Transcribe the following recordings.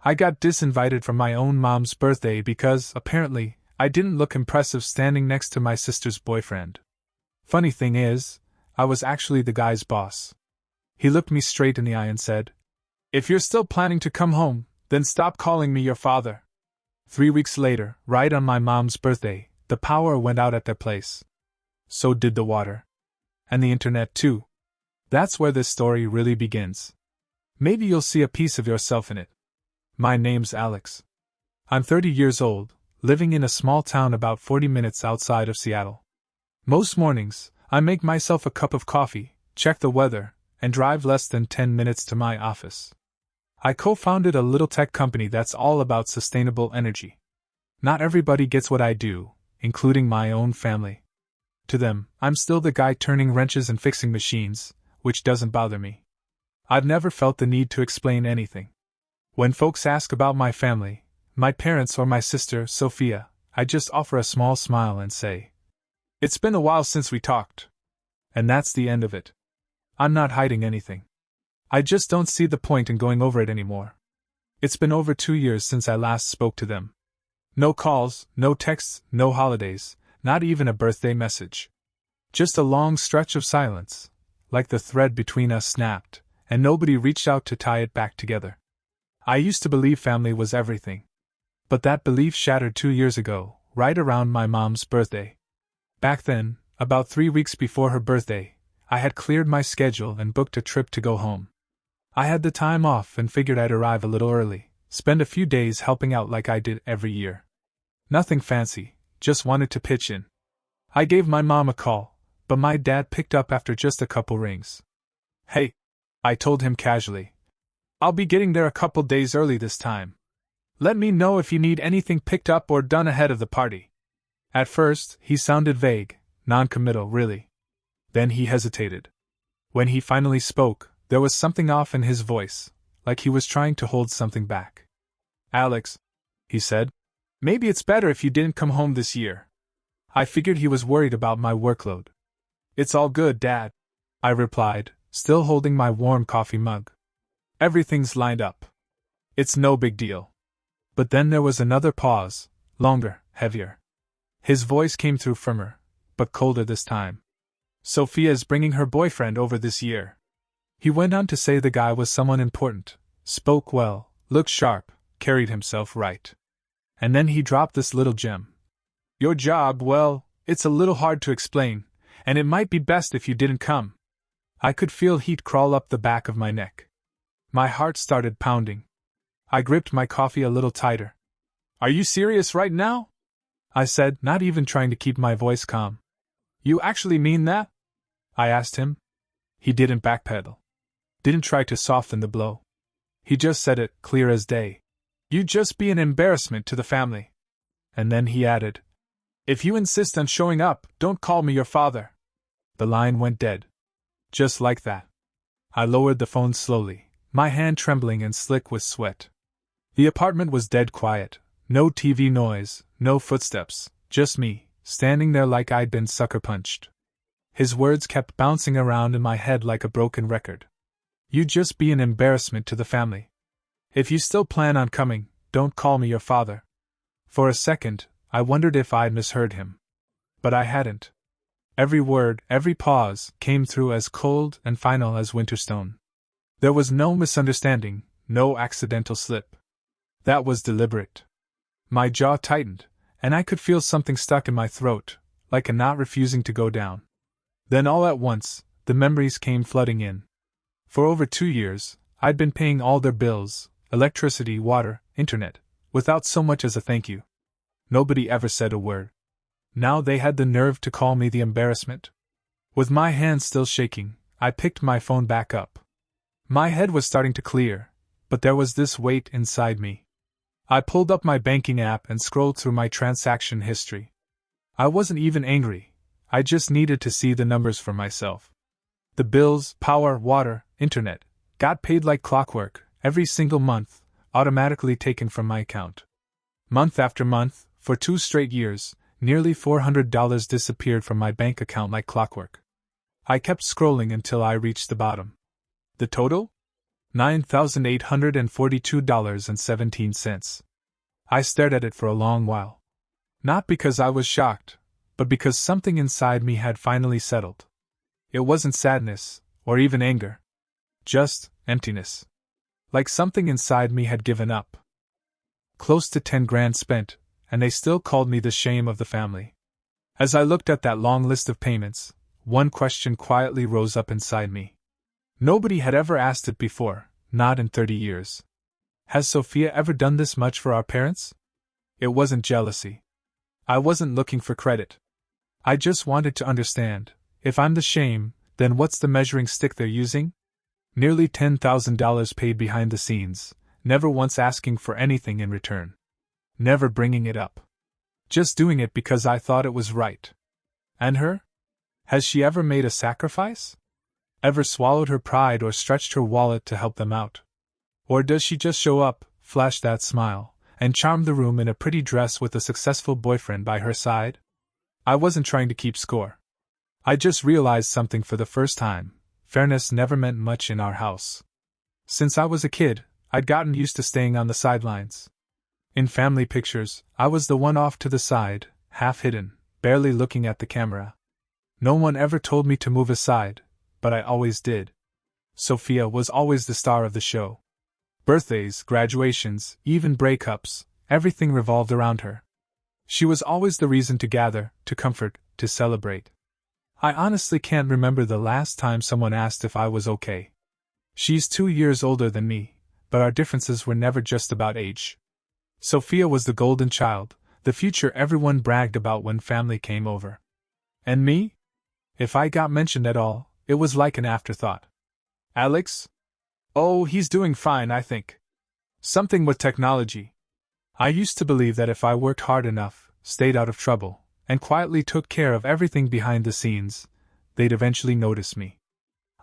I got disinvited from my own mom's birthday because, apparently, I didn't look impressive standing next to my sister's boyfriend. Funny thing is, I was actually the guy's boss. He looked me straight in the eye and said, "If you're still planning to come home, then stop calling me your father." 3 weeks later, right on my mom's birthday, the power went out at their place. So did the water. And the internet too. That's where this story really begins. Maybe you'll see a piece of yourself in it. My name's Alex. I'm 30 years old, living in a small town about 40 minutes outside of Seattle. Most mornings, I make myself a cup of coffee, check the weather, and drive less than 10 minutes to my office. I co-founded a little tech company that's all about sustainable energy. Not everybody gets what I do, including my own family. To them, I'm still the guy turning wrenches and fixing machines, which doesn't bother me. I've never felt the need to explain anything. When folks ask about my family, my parents or my sister, Sophia, I just offer a small smile and say, "It's been a while since we talked." And that's the end of it. I'm not hiding anything. I just don't see the point in going over it anymore. It's been over 2 years since I last spoke to them. No calls, no texts, no holidays, not even a birthday message. Just a long stretch of silence, like the thread between us snapped, and nobody reached out to tie it back together. I used to believe family was everything. But that belief shattered 2 years ago, right around my mom's birthday. Back then, about 3 weeks before her birthday, I had cleared my schedule and booked a trip to go home. I had the time off and figured I'd arrive a little early, spend a few days helping out like I did every year. Nothing fancy, just wanted to pitch in. I gave my mom a call, but my dad picked up after just a couple rings. "Hey," I told him casually. "I'll be getting there a couple days early this time. Let me know if you need anything picked up or done ahead of the party." At first, he sounded vague, non-committal, really. Then he hesitated. When he finally spoke, there was something off in his voice, like he was trying to hold something back. "Alex," he said, "maybe it's better if you didn't come home this year." I figured he was worried about my workload. "It's all good, Dad," I replied, still holding my warm coffee mug. "Everything's lined up. It's no big deal." But then there was another pause, longer, heavier. His voice came through firmer, but colder this time. "Sophia's bringing her boyfriend over this year." He went on to say the guy was someone important, spoke well, looked sharp, carried himself right. And then he dropped this little gem. "Your job, well, it's a little hard to explain, and it might be best if you didn't come." I could feel heat crawl up the back of my neck. My heart started pounding. I gripped my coffee a little tighter. "Are you serious right now?" I said, not even trying to keep my voice calm. "You actually mean that?" I asked him. He didn't backpedal. Didn't try to soften the blow. He just said it, clear as day. "You'd just be an embarrassment to the family." And then he added, "If you insist on showing up, don't call me your father." The line went dead. Just like that. I lowered the phone slowly, my hand trembling and slick with sweat. The apartment was dead quiet, no TV noise, no footsteps, just me, standing there like I'd been sucker punched. His words kept bouncing around in my head like a broken record. "You'd just be an embarrassment to the family. If you still plan on coming, don't call me your father." For a second, I wondered if I'd misheard him. But I hadn't. Every word, every pause, came through as cold and final as Winterstone. There was no misunderstanding, no accidental slip. That was deliberate. My jaw tightened, and I could feel something stuck in my throat, like a knot refusing to go down. Then all at once, the memories came flooding in. For over 2 years, I'd been paying all their bills, electricity, water, internet, without so much as a thank you. Nobody ever said a word. Now they had the nerve to call me the embarrassment. With my hands still shaking, I picked my phone back up. My head was starting to clear, but there was this weight inside me. I pulled up my banking app and scrolled through my transaction history. I wasn't even angry, I just needed to see the numbers for myself. The bills, power, water, internet, got paid like clockwork, every single month, automatically taken from my account. Month after month, for 2 straight years, nearly $400 disappeared from my bank account like clockwork. I kept scrolling until I reached the bottom. The total? $9,842.17. I stared at it for a long while. Not because I was shocked, but because something inside me had finally settled. It wasn't sadness, or even anger. Just emptiness. Like something inside me had given up. Close to 10 grand spent, and they still called me the shame of the family. As I looked at that long list of payments, one question quietly rose up inside me. Nobody had ever asked it before, not in 30 years. Has Sophia ever done this much for our parents? It wasn't jealousy. I wasn't looking for credit. I just wanted to understand, if I'm the shame, then what's the measuring stick they're using? Nearly $10,000 paid behind the scenes, never once asking for anything in return. Never bringing it up. Just doing it because I thought it was right. And her? Has she ever made a sacrifice? Ever swallowed her pride or stretched her wallet to help them out? Or does she just show up, flash that smile, and charm the room in a pretty dress with a successful boyfriend by her side? I wasn't trying to keep score. I just realized something for the first time. Fairness never meant much in our house. Since I was a kid, I'd gotten used to staying on the sidelines. In family pictures, I was the one off to the side, half hidden, barely looking at the camera. No one ever told me to move aside, but I always did. Sophia was always the star of the show. Birthdays, graduations, even breakups, everything revolved around her. She was always the reason to gather, to comfort, to celebrate. I honestly can't remember the last time someone asked if I was okay. She's 2 years older than me, but our differences were never just about age. Sophia was the golden child, the future everyone bragged about when family came over. And me? If I got mentioned at all, it was like an afterthought. Alex? Oh, he's doing fine, I think. Something with technology. I used to believe that if I worked hard enough, stayed out of trouble, and quietly took care of everything behind the scenes, they'd eventually notice me.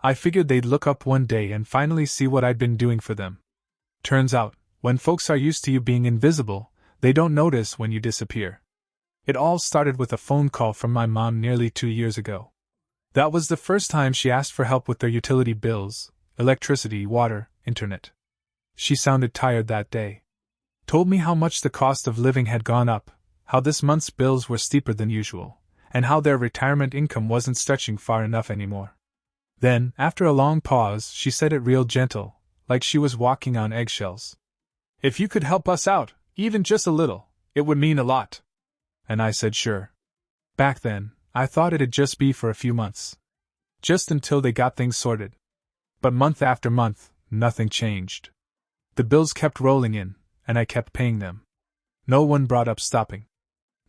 I figured they'd look up one day and finally see what I'd been doing for them. Turns out, when folks are used to you being invisible, they don't notice when you disappear. It all started with a phone call from my mom nearly 2 years ago. That was the first time she asked for help with their utility bills, electricity, water, internet. She sounded tired that day. Told me how much the cost of living had gone up, how this month's bills were steeper than usual, and how their retirement income wasn't stretching far enough anymore. Then, after a long pause, she said it real gentle, like she was walking on eggshells. If you could help us out, even just a little, it would mean a lot. And I said sure. Back then, I thought it'd just be for a few months. Just until they got things sorted. But month after month, nothing changed. The bills kept rolling in, and I kept paying them. No one brought up stopping.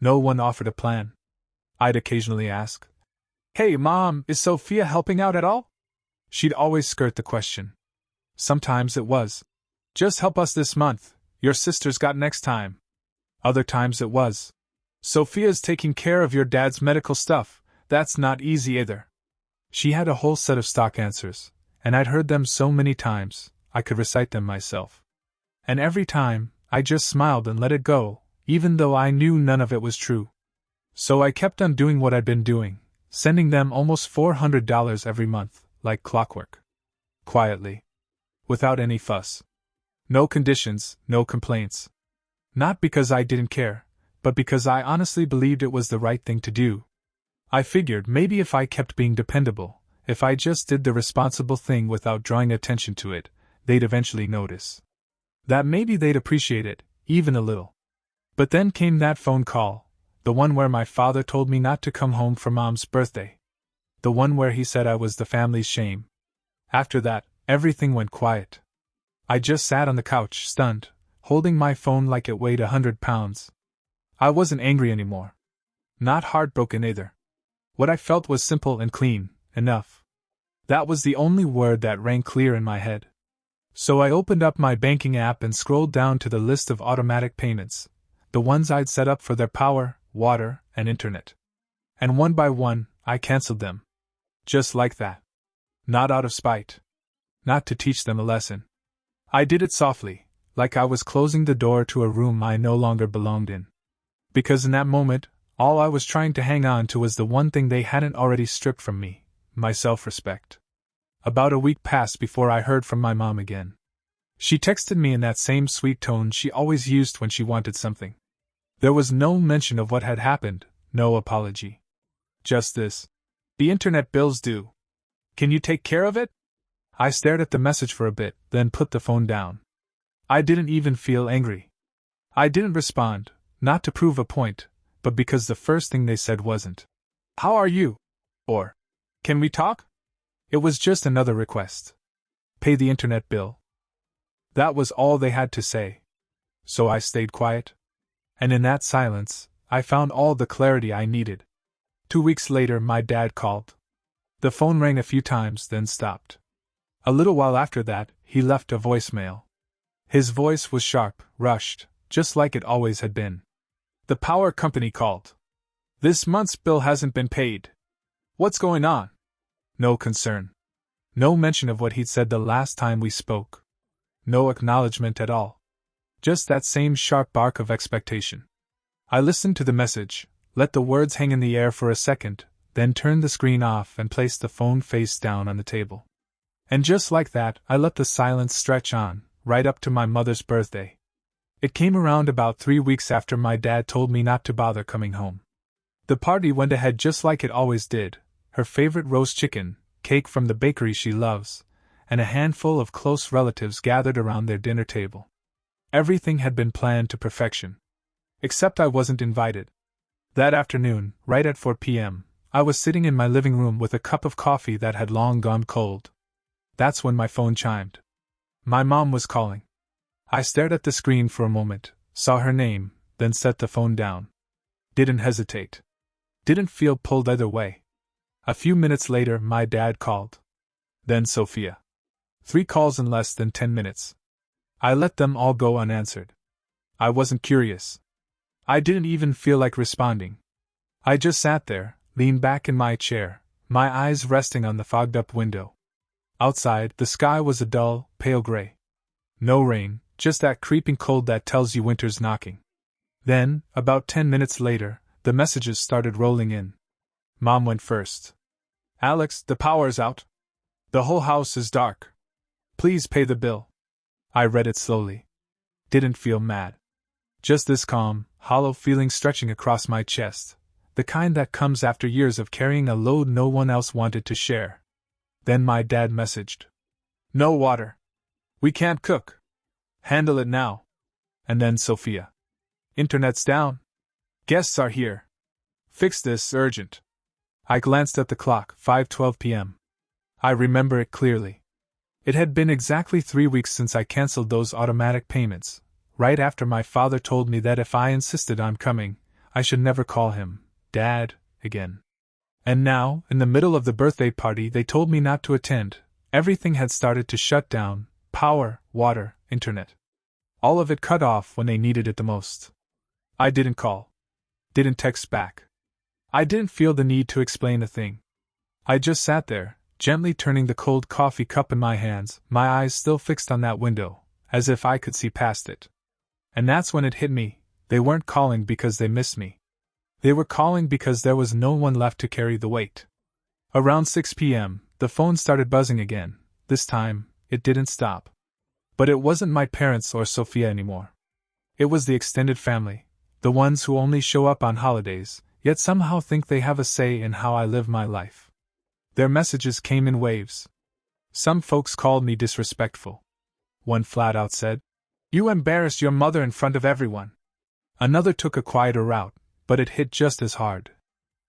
No one offered a plan. I'd occasionally ask, "Hey, Mom, is Sophia helping out at all?" She'd always skirt the question. Sometimes it was, "Just help us this month, your sister's got next time." Other times it was, "Sophia's taking care of your dad's medical stuff, that's not easy either." She had a whole set of stock answers, and I'd heard them so many times, I could recite them myself. And every time, I just smiled and let it go, even though I knew none of it was true. So I kept on doing what I'd been doing, sending them almost $400 every month, like clockwork. Quietly. Without any fuss. No conditions, no complaints. Not because I didn't care, but because I honestly believed it was the right thing to do. I figured maybe if I kept being dependable, if I just did the responsible thing without drawing attention to it, they'd eventually notice. That maybe they'd appreciate it, even a little. But then came that phone call, the one where my father told me not to come home for Mom's birthday. The one where he said I was the family's shame. After that, everything went quiet. I just sat on the couch, stunned, holding my phone like it weighed 100 pounds. I wasn't angry anymore. Not heartbroken either. What I felt was simple and clean, enough. That was the only word that rang clear in my head. So I opened up my banking app and scrolled down to the list of automatic payments, the ones I'd set up for their power, water, and internet. And one by one, I canceled them. Just like that. Not out of spite. Not to teach them a lesson. I did it softly, like I was closing the door to a room I no longer belonged in. Because in that moment, all I was trying to hang on to was the one thing they hadn't already stripped from me, my self-respect. About a week passed before I heard from my mom again. She texted me in that same sweet tone she always used when she wanted something. There was no mention of what had happened, no apology. Just this. The internet bill's due. Can you take care of it? I stared at the message for a bit, then put the phone down. I didn't even feel angry. I didn't respond, not to prove a point, but because the first thing they said wasn't, "How are you?" or, "Can we talk?" It was just another request. Pay the internet bill. That was all they had to say. So I stayed quiet. And in that silence, I found all the clarity I needed. 2 weeks later, my dad called. The phone rang a few times, then stopped. A little while after that, he left a voicemail. His voice was sharp, rushed, just like it always had been. "The power company called. This month's bill hasn't been paid. What's going on?" No concern. No mention of what he'd said the last time we spoke. No acknowledgement at all. Just that same sharp bark of expectation. I listened to the message, let the words hang in the air for a second, then turned the screen off and placed the phone face down on the table. And just like that, I let the silence stretch on, right up to my mother's birthday. It came around about 3 weeks after my dad told me not to bother coming home. The party went ahead just like it always did, her favorite roast chicken, cake from the bakery she loves, and a handful of close relatives gathered around their dinner table. Everything had been planned to perfection. Except I wasn't invited. That afternoon, right at 4 p.m., I was sitting in my living room with a cup of coffee that had long gone cold. That's when my phone chimed. My mom was calling. I stared at the screen for a moment, saw her name, then set the phone down. Didn't hesitate. Didn't feel pulled either way. A few minutes later, my dad called. Then Sophia. 3 calls in less than 10 minutes. I let them all go unanswered. I wasn't curious. I didn't even feel like responding. I just sat there, leaned back in my chair, my eyes resting on the fogged-up window. Outside, the sky was a dull, pale gray. No rain, just that creeping cold that tells you winter's knocking. Then, about 10 minutes later, the messages started rolling in. Mom went first. "Alex, the power's out. The whole house is dark. Please pay the bill." I read it slowly. Didn't feel mad. Just this calm, hollow feeling stretching across my chest, the kind that comes after years of carrying a load no one else wanted to share. Then my dad messaged. "No water. We can't cook. Handle it now." And then Sophia. "Internet's down. Guests are here. Fix this, urgent." I glanced at the clock, 5:12 p.m. I remember it clearly. It had been exactly 3 weeks since I canceled those automatic payments, right after my father told me that if I insisted on coming, I should never call him Dad again. And now, in the middle of the birthday party, they told me not to attend. Everything had started to shut down: power, water, internet. All of it cut off when they needed it the most. I didn't call. Didn't text back. I didn't feel the need to explain a thing. I just sat there, gently turning the cold coffee cup in my hands, my eyes still fixed on that window, as if I could see past it. And that's when it hit me: they weren't calling because they missed me. They were calling because there was no one left to carry the weight. Around 6 p.m., the phone started buzzing again. This time, it didn't stop. But it wasn't my parents or Sophia anymore. It was the extended family, the ones who only show up on holidays, yet somehow think they have a say in how I live my life. Their messages came in waves. Some folks called me disrespectful. One flat out said, "You embarrassed your mother in front of everyone." Another took a quieter route, but it hit just as hard.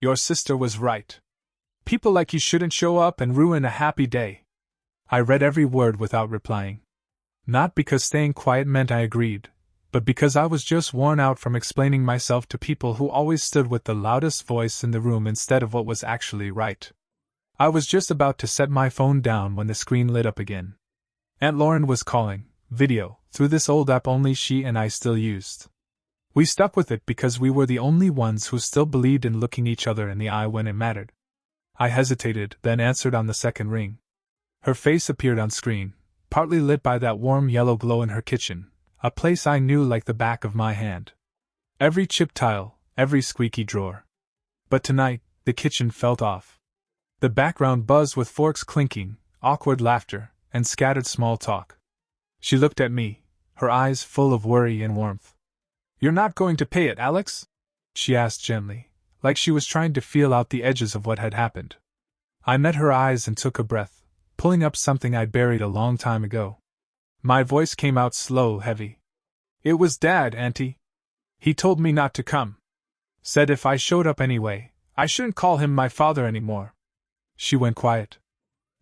"Your sister was right. People like you shouldn't show up and ruin a happy day." I read every word without replying. Not because staying quiet meant I agreed, but because I was just worn out from explaining myself to people who always stood with the loudest voice in the room instead of what was actually right. I was just about to set my phone down when the screen lit up again. Aunt Lauren was calling, video, through this old app only she and I still used. We stuck with it because we were the only ones who still believed in looking each other in the eye when it mattered. I hesitated, then answered on the second ring. Her face appeared on screen, partly lit by that warm yellow glow in her kitchen, a place I knew like the back of my hand. Every chipped tile, every squeaky drawer. But tonight, the kitchen felt off. The background buzzed with forks clinking, awkward laughter, and scattered small talk. She looked at me, her eyes full of worry and warmth. "You're not going to pay it, Alex?" she asked gently, like she was trying to feel out the edges of what had happened. I met her eyes and took a breath, pulling up something I'd buried a long time ago. My voice came out slow, heavy. "It was Dad, Auntie. He told me not to come. Said if I showed up anyway, I shouldn't call him my father anymore." She went quiet.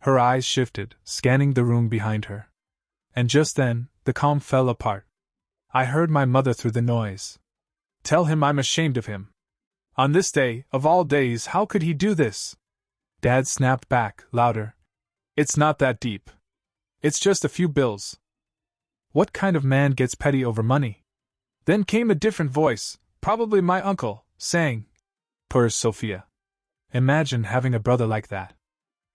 Her eyes shifted, scanning the room behind her. And just then, the calm fell apart. I heard my mother through the noise. "Tell him I'm ashamed of him. On this day, of all days, how could he do this?" Dad snapped back, louder. "It's not that deep. It's just a few bills. What kind of man gets petty over money?" Then came a different voice, probably my uncle, saying, "Poor Sophia. Imagine having a brother like that."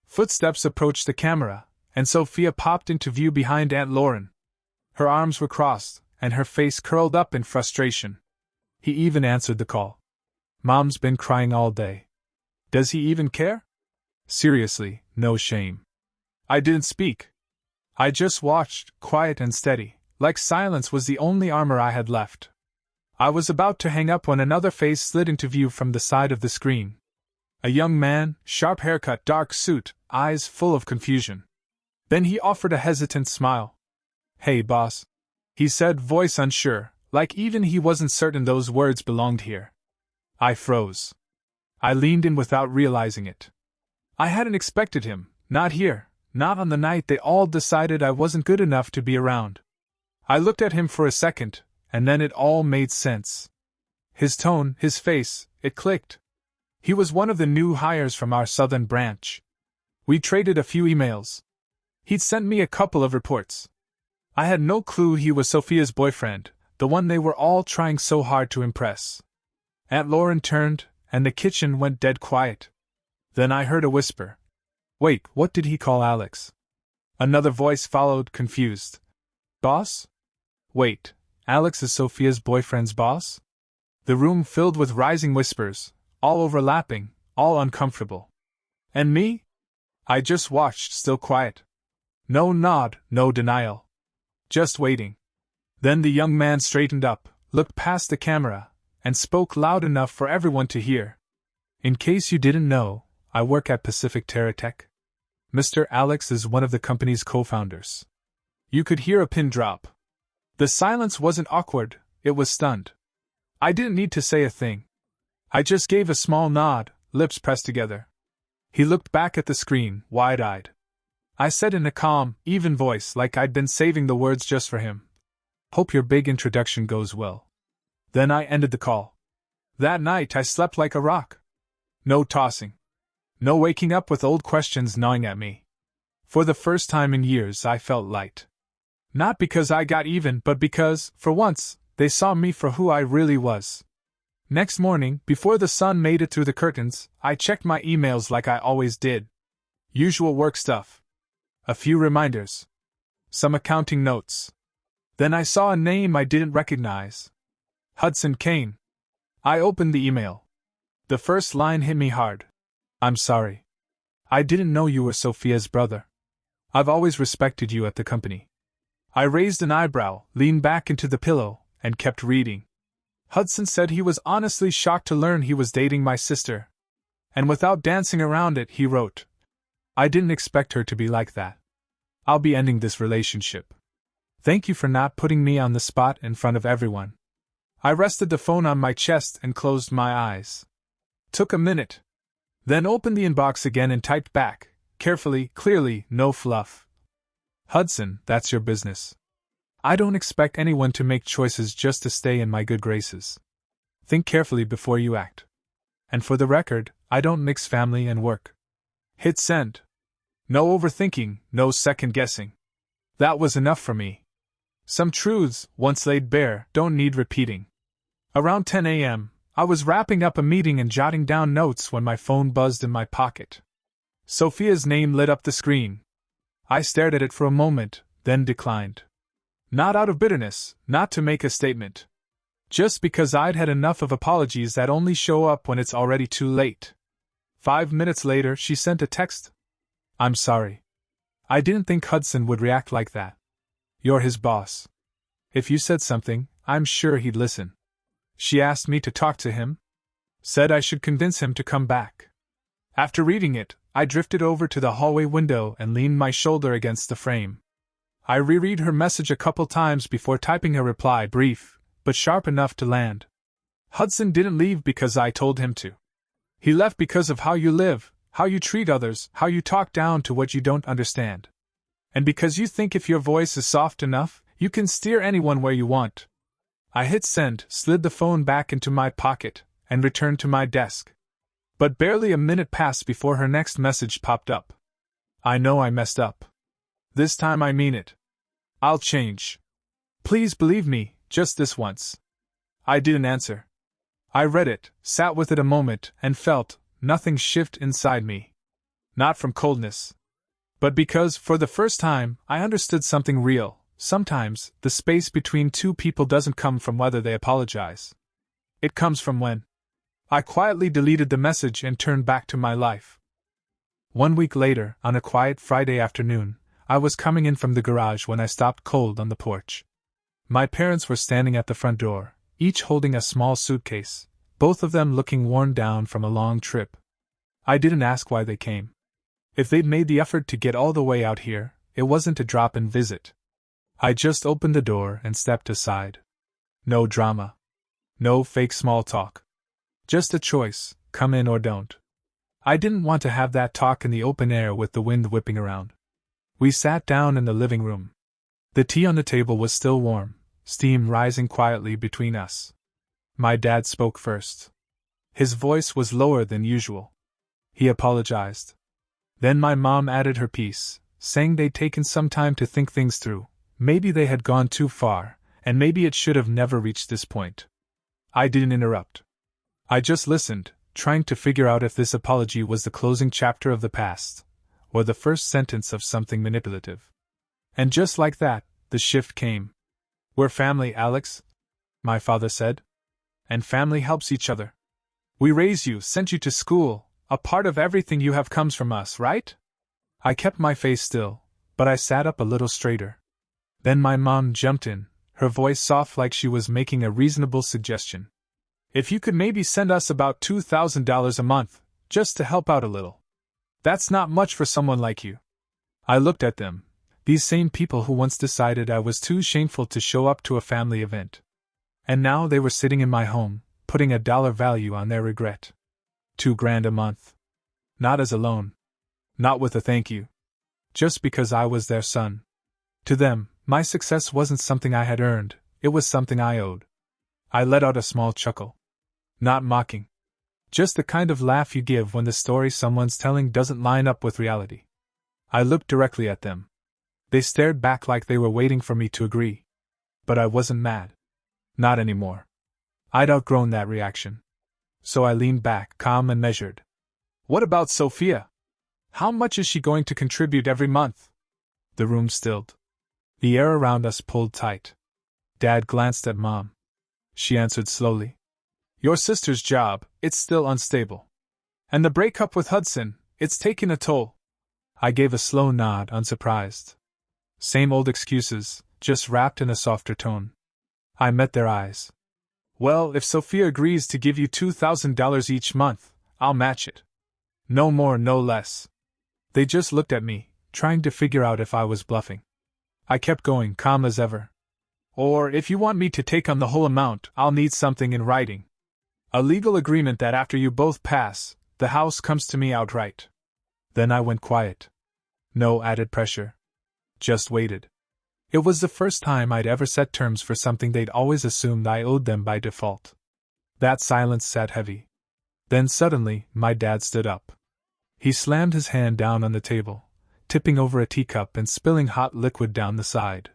Footsteps approached the camera, and Sophia popped into view behind Aunt Lauren. Her arms were crossed, and her face curled up in frustration. He even answered the call. "Mom's been crying all day. Does he even care?" Seriously, no shame. I didn't speak. I just watched, quiet and steady, like silence was the only armor I had left. I was about to hang up when another face slid into view from the side of the screen. A young man, sharp haircut, dark suit, eyes full of confusion. Then he offered a hesitant smile. "Hey, boss," he said, voice unsure, like even he wasn't certain those words belonged here. I froze. I leaned in without realizing it. I hadn't expected him, not here, not on the night they all decided I wasn't good enough to be around. I looked at him for a second, and then it all made sense. His tone, his face, it clicked. He was one of the new hires from our southern branch. We traded a few emails. He'd sent me a couple of reports. I had no clue he was Sophia's boyfriend, the one they were all trying so hard to impress. Aunt Lauren turned, and the kitchen went dead quiet. Then I heard a whisper. "Wait, what did he call Alex?" Another voice followed, confused. "Boss? Wait, Alex is Sophia's boyfriend's boss?" The room filled with rising whispers, all overlapping, all uncomfortable. And me? I just watched, still quiet. No nod, no denial. Just waiting. Then the young man straightened up, looked past the camera, and spoke loud enough for everyone to hear. "In case you didn't know, I work at Pacific TerraTech. Mr. Alex is one of the company's co-founders." You could hear a pin drop. The silence wasn't awkward, it was stunned. I didn't need to say a thing. I just gave a small nod, lips pressed together. He looked back at the screen, wide-eyed. I said in a calm, even voice, like I'd been saving the words just for him, "Hope your big introduction goes well." Then I ended the call. That night I slept like a rock. No tossing. No waking up with old questions gnawing at me. For the first time in years I felt light. Not because I got even, but because, for once, they saw me for who I really was. Next morning, before the sun made it through the curtains, I checked my emails like I always did. Usual work stuff. A few reminders. Some accounting notes. Then I saw a name I didn't recognize. Hudson Kane. I opened the email. The first line hit me hard. "I'm sorry. I didn't know you were Sophia's brother. I've always respected you at the company." I raised an eyebrow, leaned back into the pillow, and kept reading. Hudson said he was honestly shocked to learn he was dating my sister. And without dancing around it, he wrote, "I didn't expect her to be like that. I'll be ending this relationship. Thank you for not putting me on the spot in front of everyone." I rested the phone on my chest and closed my eyes. Took a minute. Then opened the inbox again and typed back, carefully, clearly, no fluff. "Hudson, that's your business. I don't expect anyone to make choices just to stay in my good graces. Think carefully before you act. And for the record, I don't mix family and work." Hit send. No overthinking, no second guessing. That was enough for me. Some truths, once laid bare, don't need repeating. Around 10 a.m., I was wrapping up a meeting and jotting down notes when my phone buzzed in my pocket. Sophia's name lit up the screen. I stared at it for a moment, then declined. Not out of bitterness, not to make a statement. Just because I'd had enough of apologies that only show up when it's already too late. 5 minutes later, she sent a text. "I'm sorry. I didn't think Hudson would react like that. You're his boss. If you said something, I'm sure he'd listen. She asked me to talk to him. Said I should convince him to come back. After reading it, I drifted over to the hallway window and leaned my shoulder against the frame. I reread her message a couple times before typing a reply, brief, but sharp enough to land. Hudson didn't leave because I told him to. He left because of how you live, how you treat others, how you talk down to what you don't understand. And because you think if your voice is soft enough, you can steer anyone where you want. I hit send, slid the phone back into my pocket, and returned to my desk. But barely a minute passed before her next message popped up. I know I messed up. This time I mean it. I'll change. Please believe me, just this once. I didn't answer. I read it, sat with it a moment, and felt nothing shift inside me. Not from coldness. But because, for the first time, I understood something real. Sometimes, the space between two people doesn't come from whether they apologize. It comes from when. I quietly deleted the message and turned back to my life. 1 week later, on a quiet Friday afternoon, I was coming in from the garage when I stopped cold on the porch. My parents were standing at the front door, each holding a small suitcase, both of them looking worn down from a long trip. I didn't ask why they came. If they'd made the effort to get all the way out here, it wasn't a drop-in visit. I just opened the door and stepped aside. No drama. No fake small talk. Just a choice, come in or don't. I didn't want to have that talk in the open air with the wind whipping around. We sat down in the living room. The tea on the table was still warm, steam rising quietly between us. My dad spoke first. His voice was lower than usual. He apologized. Then my mom added her piece, saying they'd taken some time to think things through. Maybe they had gone too far, and maybe it should have never reached this point. I didn't interrupt. I just listened, trying to figure out if this apology was the closing chapter of the past, or the first sentence of something manipulative. And just like that, the shift came. We're family, Alex, my father said. And family helps each other. We raised you, sent you to school, a part of everything you have comes from us, right? I kept my face still, but I sat up a little straighter. Then my mom jumped in, her voice soft like she was making a reasonable suggestion. If you could maybe send us about $2,000 a month, just to help out a little. That's not much for someone like you. I looked at them, these same people who once decided I was too shameful to show up to a family event. And now they were sitting in my home, putting a dollar value on their regret. $2,000 a month. Not as a loan. Not with a thank you. Just because I was their son. To them, my success wasn't something I had earned, it was something I owed. I let out a small chuckle. Not mocking. Just the kind of laugh you give when the story someone's telling doesn't line up with reality. I looked directly at them. They stared back like they were waiting for me to agree. But I wasn't mad. Not anymore. I'd outgrown that reaction. So I leaned back, calm and measured. What about Sophia? How much is she going to contribute every month? The room stilled. The air around us pulled tight. Dad glanced at Mom. She answered slowly. Your sister's job, it's still unstable. And the breakup with Hudson, it's taken a toll. I gave a slow nod, unsurprised. Same old excuses, just wrapped in a softer tone. I met their eyes. Well, if Sophia agrees to give you $2,000 each month, I'll match it. No more, no less. They just looked at me, trying to figure out if I was bluffing. I kept going, calm as ever. Or, if you want me to take on the whole amount, I'll need something in writing. A legal agreement that after you both pass, the house comes to me outright. Then I went quiet. No added pressure. Just waited. It was the first time I'd ever set terms for something they'd always assumed I owed them by default. That silence sat heavy. Then suddenly, my dad stood up. He slammed his hand down on the table, tipping over a teacup and spilling hot liquid down the side.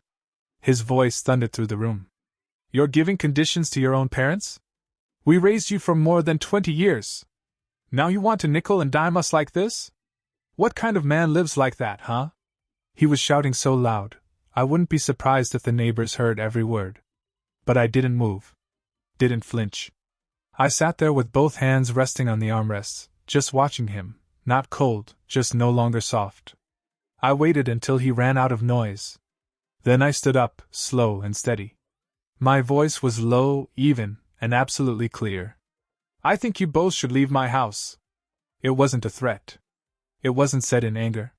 His voice thundered through the room. You're giving conditions to your own parents? We raised you for more than 20 years. Now you want to nickel and dime us like this? What kind of man lives like that, huh? He was shouting so loud, I wouldn't be surprised if the neighbors heard every word. But I didn't move. Didn't flinch. I sat there with both hands resting on the armrests, just watching him, not cold, just no longer soft. I waited until he ran out of noise. Then I stood up, slow and steady. My voice was low, even, and absolutely clear. I think you both should leave my house. It wasn't a threat. It wasn't said in anger.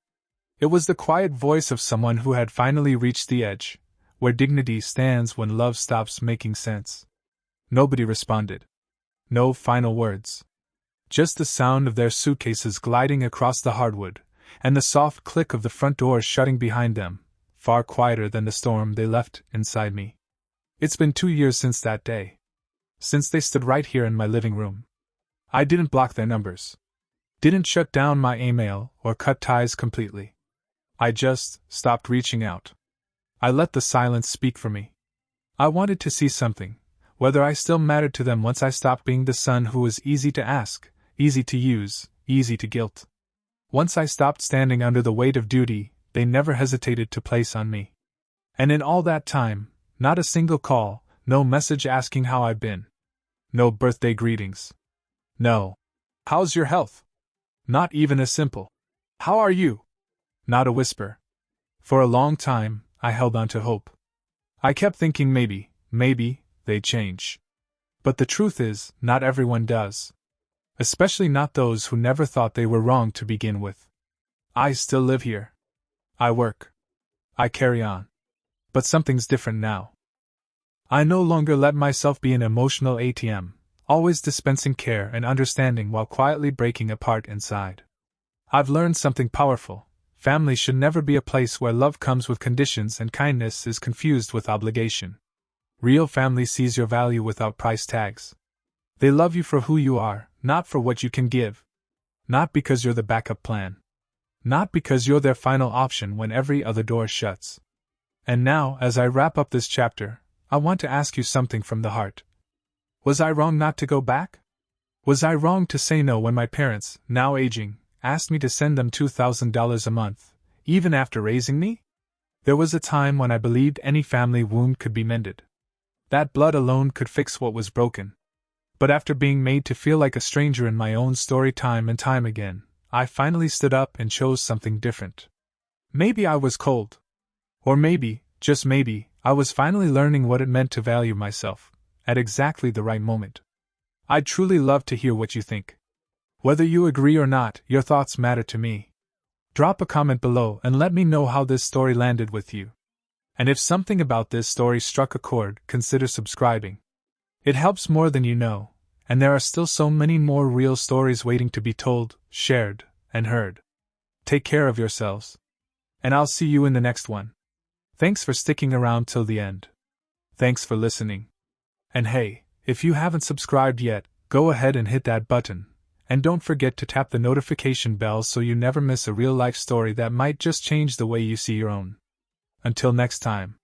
It was the quiet voice of someone who had finally reached the edge, where dignity stands when love stops making sense. Nobody responded. No final words. Just the sound of their suitcases gliding across the hardwood, and the soft click of the front door shutting behind them, far quieter than the storm they left inside me. It's been 2 years since that day. Since they stood right here in my living room. I didn't block their numbers. Didn't shut down my email or cut ties completely. I just stopped reaching out. I let the silence speak for me. I wanted to see something, whether I still mattered to them once I stopped being the son who was easy to ask, easy to use, easy to guilt. Once I stopped standing under the weight of duty they never hesitated to place on me. And in all that time, not a single call, no message asking how I've been. No birthday greetings. No. How's your health? Not even a simple, how are you? Not a whisper. For a long time, I held on to hope. I kept thinking maybe, they'd change. But the truth is, not everyone does. Especially not those who never thought they were wrong to begin with. I still live here. I work. I carry on. But something's different now. I no longer let myself be an emotional ATM, always dispensing care and understanding while quietly breaking apart inside. I've learned something powerful. Family should never be a place where love comes with conditions and kindness is confused with obligation. Real family sees your value without price tags. They love you for who you are, not for what you can give. Not because you're the backup plan. Not because you're their final option when every other door shuts. And now, as I wrap up this chapter, I want to ask you something from the heart. Was I wrong not to go back? Was I wrong to say no when my parents, now aging, asked me to send them $2,000 a month, even after raising me? There was a time when I believed any family wound could be mended. That blood alone could fix what was broken. But after being made to feel like a stranger in my own story time and time again, I finally stood up and chose something different. Maybe I was cold. Or maybe, just maybe, I was finally learning what it meant to value myself, at exactly the right moment. I'd truly love to hear what you think. Whether you agree or not, your thoughts matter to me. Drop a comment below and let me know how this story landed with you. And if something about this story struck a chord, consider subscribing. It helps more than you know, and there are still so many more real stories waiting to be told, shared, and heard. Take care of yourselves. And I'll see you in the next one. Thanks for sticking around till the end. Thanks for listening. And hey, if you haven't subscribed yet, go ahead and hit that button. And don't forget to tap the notification bell so you never miss a real-life story that might just change the way you see your own. Until next time.